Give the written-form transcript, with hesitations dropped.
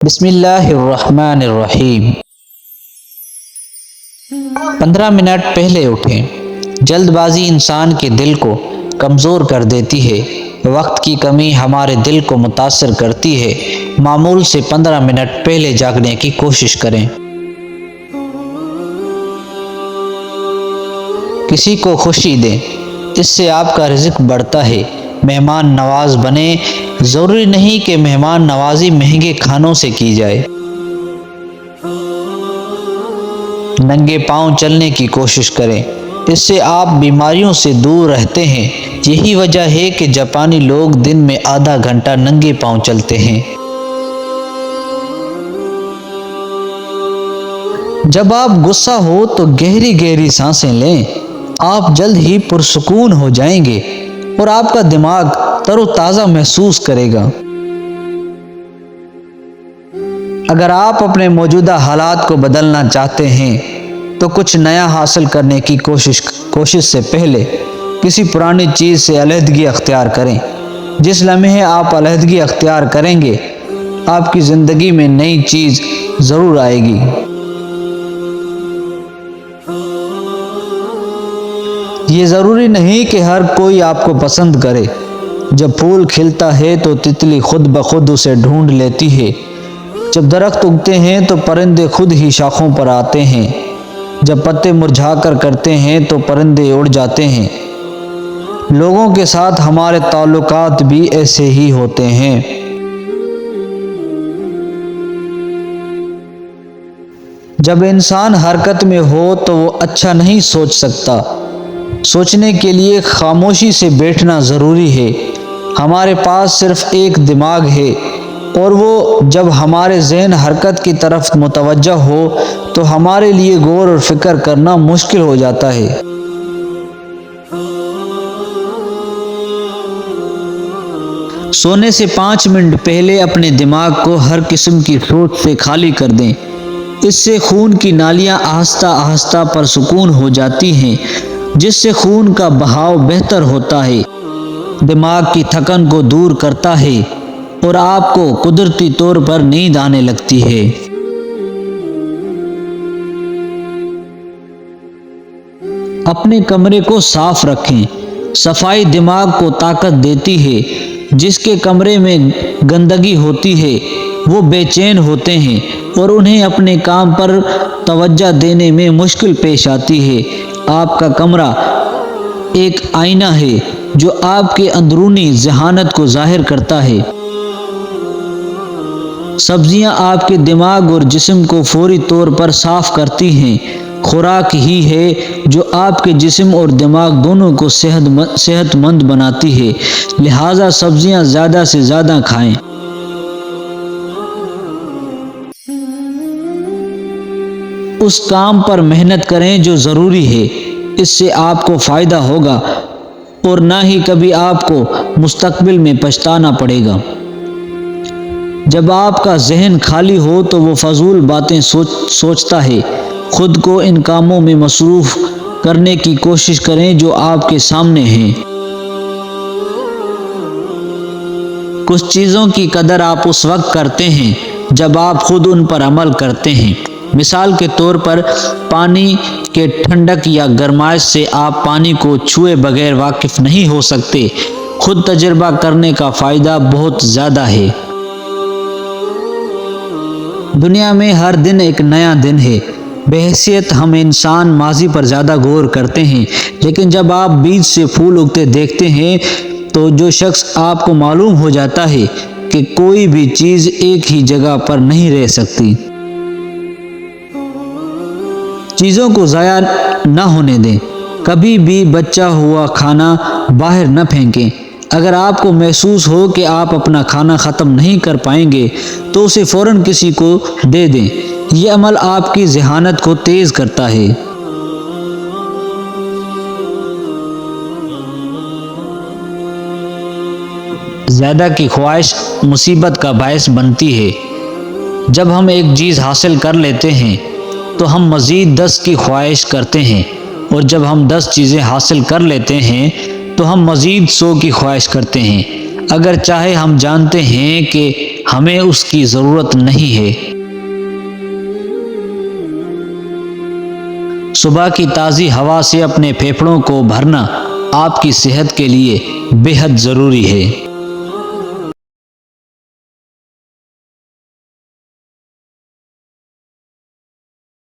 بسم اللہ الرحمن الرحیم۔ 15 منٹ پہلے اٹھیں۔ جلد بازی انسان کے دل کو کمزور کر دیتی ہے۔ وقت کی کمی ہمارے دل کو متاثر کرتی ہے۔ معمول سے 15 منٹ پہلے جاگنے کی کوشش کریں۔ کسی کو خوشی دیں، اس سے آپ کا رزق بڑھتا ہے۔ مہمان نواز بنیں، ضروری نہیں کہ مہمان نوازی مہنگے کھانوں سے کی جائے۔ ننگے پاؤں چلنے کی کوشش کریں، اس سے آپ بیماریوں سے دور رہتے ہیں۔ یہی وجہ ہے کہ جاپانی لوگ دن میں آدھا گھنٹہ ننگے پاؤں چلتے ہیں۔ جب آپ غصہ ہو تو گہری گہری سانسیں لیں، آپ جلد ہی پرسکون ہو جائیں گے اور آپ کا دماغ تر و تازہ محسوس کرے گا۔ اگر آپ اپنے موجودہ حالات کو بدلنا چاہتے ہیں تو کچھ نیا حاصل کرنے کی کوشش سے پہلے کسی پرانی چیز سے علیحدگی اختیار کریں۔ جس لمحے آپ علیحدگی اختیار کریں گے، آپ کی زندگی میں نئی چیز ضرور آئے گی۔ یہ ضروری نہیں کہ ہر کوئی آپ کو پسند کرے۔ جب پھول کھلتا ہے تو تتلی خود بخود اسے ڈھونڈ لیتی ہے۔ جب درخت اگتے ہیں تو پرندے خود ہی شاخوں پر آتے ہیں۔ جب پتے مرجھا کر کرتے ہیں تو پرندے اڑ جاتے ہیں۔ لوگوں کے ساتھ ہمارے تعلقات بھی ایسے ہی ہوتے ہیں۔ جب انسان حرکت میں ہو تو وہ اچھا نہیں سوچ سکتا۔ سوچنے کے لیے خاموشی سے بیٹھنا ضروری ہے۔ ہمارے پاس صرف ایک دماغ ہے، اور وہ جب ہمارے ذہن حرکت کی طرف متوجہ ہو تو ہمارے لیے غور اور فکر کرنا مشکل ہو جاتا ہے۔ سونے سے 5 منٹ پہلے اپنے دماغ کو ہر قسم کی سوچ سے خالی کر دیں۔ اس سے خون کی نالیاں آہستہ آہستہ پرسکون ہو جاتی ہیں، جس سے خون کا بہاؤ بہتر ہوتا ہے، دماغ کی تھکن کو دور کرتا ہے اور آپ کو قدرتی طور پر نیند آنے لگتی ہے۔ اپنے کمرے کو صاف رکھیں۔ صفائی دماغ کو طاقت دیتی ہے۔ جس کے کمرے میں گندگی ہوتی ہے وہ بے چین ہوتے ہیں اور انہیں اپنے کام پر توجہ دینے میں مشکل پیش آتی ہے۔ آپ کا کمرہ ایک آئینہ ہے جو آپ کے اندرونی ذہانت کو ظاہر کرتا ہے۔ سبزیاں آپ کے دماغ اور جسم کو فوری طور پر صاف کرتی ہیں۔ خوراک ہی ہے جو آپ کے جسم اور دماغ دونوں کو صحت مند بناتی ہے، لہذا سبزیاں زیادہ سے زیادہ کھائیں۔ اس کام پر محنت کریں جو ضروری ہے، اس سے آپ کو فائدہ ہوگا اور نہ ہی کبھی آپ کو مستقبل میں پچھتانا پڑے گا۔ جب آپ کا ذہن خالی ہو تو وہ فضول باتیں سوچتا ہے۔ خود کو ان کاموں میں مصروف کرنے کی کوشش کریں جو آپ کے سامنے ہیں۔ کچھ چیزوں کی قدر آپ اس وقت کرتے ہیں جب آپ خود ان پر عمل کرتے ہیں۔ مثال کے طور پر پانی کے ٹھنڈک یا گرمائش سے آپ پانی کو چھوئے بغیر واقف نہیں ہو سکتے۔ خود تجربہ کرنے کا فائدہ بہت زیادہ ہے۔ دنیا میں ہر دن ایک نیا دن ہے۔ بحیثیت ہم انسان ماضی پر زیادہ غور کرتے ہیں، لیکن جب آپ بیج سے پھول اگتے دیکھتے ہیں تو جو شخص آپ کو معلوم ہو جاتا ہے کہ کوئی بھی چیز ایک ہی جگہ پر نہیں رہ سکتی۔ چیزوں کو ضائع نہ ہونے دیں۔ کبھی بھی بچا ہوا کھانا باہر نہ پھینکیں۔ اگر آپ کو محسوس ہو کہ آپ اپنا کھانا ختم نہیں کر پائیں گے تو اسے فوراً کسی کو دے دیں۔ یہ عمل آپ کی ذہانت کو تیز کرتا ہے۔ زیادہ کی خواہش مصیبت کا باعث بنتی ہے۔ جب ہم ایک چیز حاصل کر لیتے ہیں تو ہم مزید 10 کی خواہش کرتے ہیں، اور جب ہم 10 چیزیں حاصل کر لیتے ہیں تو ہم مزید 100 کی خواہش کرتے ہیں۔ اگر چاہے ہم جانتے ہیں کہ ہمیں اس کی ضرورت نہیں ہے۔ صبح کی تازی ہوا سے اپنے پھیپھڑوں کو بھرنا آپ کی صحت کے لیے بے حد ضروری ہے۔